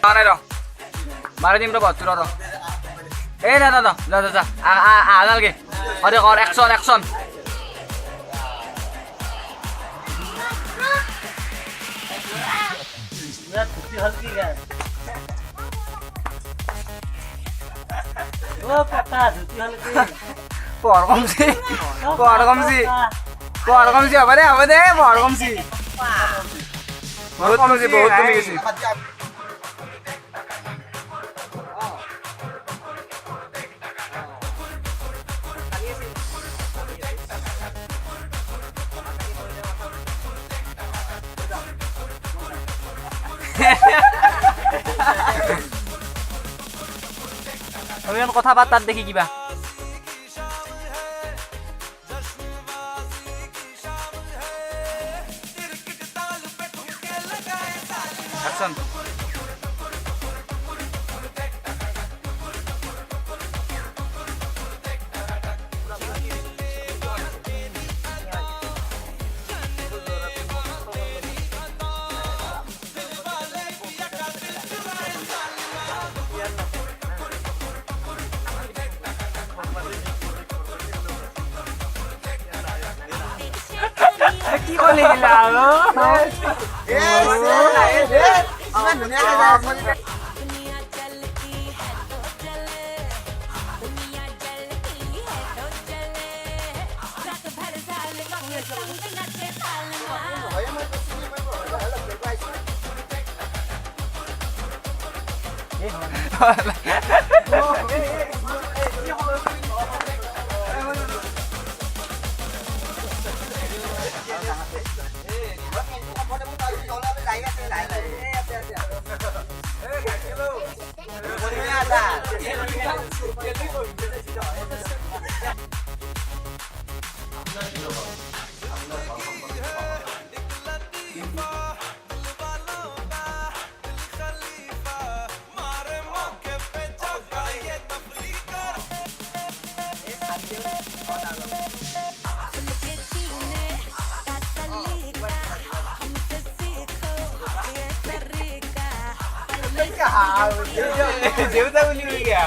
নাই ৰ মাৰি দিম ৰ বহাত্তৰ ৰ এই দা দা দা দা দা নালগে অৰে কৰ একশন একশন পঢ় কমছি হ'ব দে পঢ় কমছি বহুত কমছি বহুত কমি গেছি আমি কথা পাত তাত দেখি কিবা অ্যাকশন কি বলে দিলা देवता बोली हुई क्या